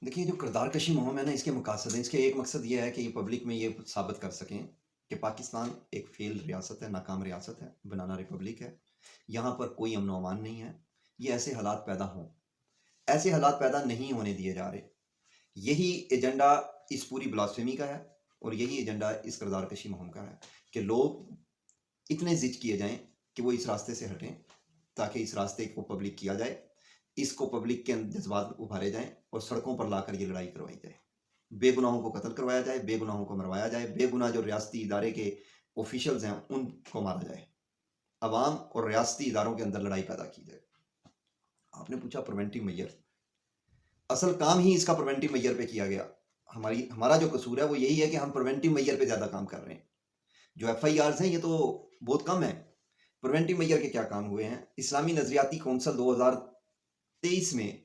देखिए, जो किरदार कशी मुहिम है ना, इसके मकासद हैं। इसके एक मकसद ये है कि ये पब्लिक में ये साबित कर सकें कि पाकिस्तान एक फेल रियासत है, नाकाम रियासत है, बनाना रिपब्लिक है। यहाँ पर कोई अमन व अमान नहीं है। ये ऐसे हालात पैदा हों, ऐसे हालात पैदा नहीं होने दिए जा रहे। यही एजेंडा इस पूरी ब्लास्फेमी का है और यही एजेंडा इस किरदार कशी मुहिम का है कि लोग इतने ज़िद किए जाएँ कि वो इस रास्ते से हटें, ताकि इस रास्ते को पब्लिक किया जाए, इसको पब्लिक के जज्बात उभारे जाएँ और सड़कों पर लाकर ये लड़ाई करवाई जाए। बेगुनाहों को कत्ल करवाया जाए, बेगुनाहों को मरवाया जाए, बेगुनाह जो रियासती इदारे के ऑफिशियल्स हैं, उनको मारा जाए। अवाम और रियासती इदारों के अंदर लड़ाई पैदा की जाए। आपने पूछा प्रिवेंटिव मेजर, असल काम ही इसका प्रिवेंटिव मेजर पे किया गया। हमारा जो कसूर है वो यही है कि हम प्रिवेंटिव मेजर पे ज़्यादा काम कर रहे हैं। जो एफआईआर्स हैं ये तो बहुत कम है। प्रिवेंटिव मेजर के क्या काम हुए हैं? इस्लामी नजरियाती कौंसल 2023 में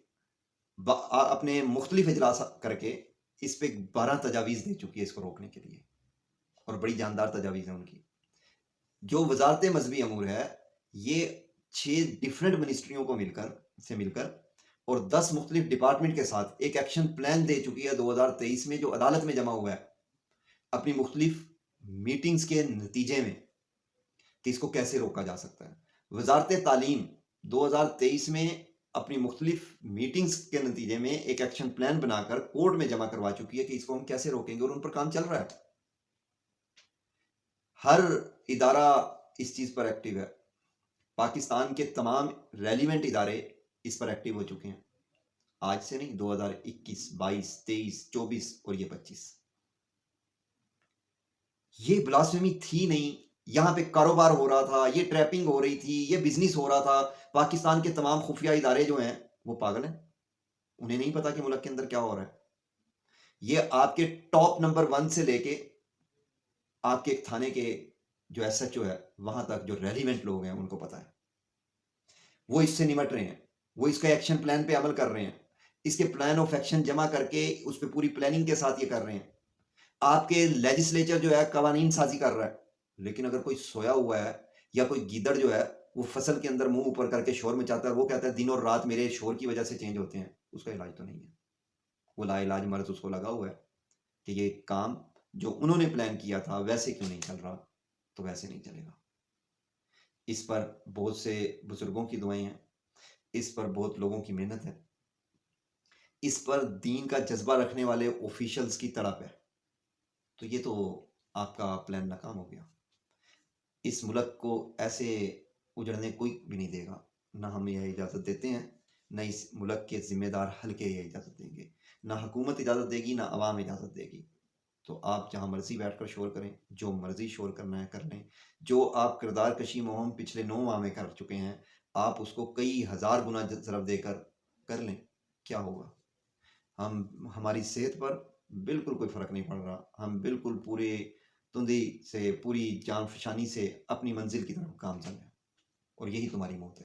अपने मुख्तलिफ इजलास करके इस पे 12 तजावीज़ दे चुकी है इसको रोकने के लिए, और बड़ी जानदार तजावीज़ हैं उनकी। जो वजारत मजहबी अमूर है, ये 6 डिफरेंट मिनिस्ट्रियों को मिलकर और 10 मुख्तलिफ डिपार्टमेंट के साथ एक एक्शन प्लान दे चुकी है 2023 में, जो अदालत में जमा हुआ है अपनी मुख्तलिफ मीटिंग्स के नतीजे में, कि इसको कैसे रोका जा सकता है। वजारत तालीम 2023 में अपनी मुख्तलिफ मीटिंग्स के नतीजे में एक एक्शन प्लान बनाकर कोर्ट में जमा करवा चुकी है कि इसको हम कैसे रोकेंगे, और उन पर काम चल रहा है। हर इदारा इस चीज़ पर एक्टिव है। पाकिस्तान के तमाम रेलिवेंट इदारे इस पर एक्टिव हो चुके हैं। आज से नहीं, 2021, 22, 23, 24 और ये 25। ये ब्लास्फेमी थी नहीं। यहाँ पे कारोबार हो रहा था, ये ट्रैपिंग हो रही थी, ये बिजनेस हो रहा था। पाकिस्तान के तमाम खुफिया इदारे जो हैं वो पागल हैं। उन्हें नहीं पता कि मुल्क के अंदर क्या हो रहा है। ये आपके टॉप नंबर 1 से लेके आपके एक थाने के जो एसएचओ है वहां तक, जो रेलिवेंट लोग हैं उनको पता है। वो इससे निमट रहे हैं, वो इसका एक्शन प्लान पे अमल कर रहे हैं, इसके प्लान ऑफ एक्शन जमा करके उस पर पूरी प्लानिंग के साथ ये कर रहे हैं। आपके लेजिस्लेचर जो है कवानीन साजी कर रहा है, लेकिन अगर कोई सोया हुआ है या कोई गीदड़ जो है वो फसल के अंदर मुंह ऊपर करके शोर मचाता है, वो कहता है दिन और रात मेरे शोर की वजह से चेंज होते हैं, उसका इलाज तो नहीं है। वो लाइलाज मर्ज उसको लगा हुआ है कि ये काम जो उन्होंने प्लान किया था वैसे क्यों नहीं चल रहा, तो वैसे नहीं चलेगा। इस पर बहुत से बुजुर्गों की दुआएं हैं, इस पर बहुत लोगों की मेहनत है, इस पर दीन का जज्बा रखने वाले ऑफिशियल्स की तड़प है। तो ये तो आपका प्लान नाकाम हो गया। इस मुल्क को ऐसे उजड़ने कोई भी नहीं देगा। ना हम यह इजाज़त देते हैं, ना इस मुल्क के ज़िम्मेदार हल्के यह इजाज़त देंगे। ना हुकूमत इजाज़त देगी, ना अवाम इजाज़त देगी। तो आप जहाँ मर्ज़ी बैठकर शोर करें, जो मर्ज़ी शोर करना है कर लें। जो आप किरदार कशी मुहिम पिछले 9 माह में कर चुके हैं, आप उसको कई हज़ार गुना ज़रब देकर कर लें, क्या होगा? हमारी सेहत पर बिल्कुल कोई फ़र्क नहीं पड़ रहा। हम बिल्कुल पूरे तुंदी से, पूरी जान फ़शानी से अपनी मंज़िल की तरफ गामज़न हैं, और यही तुम्हारी मौत है।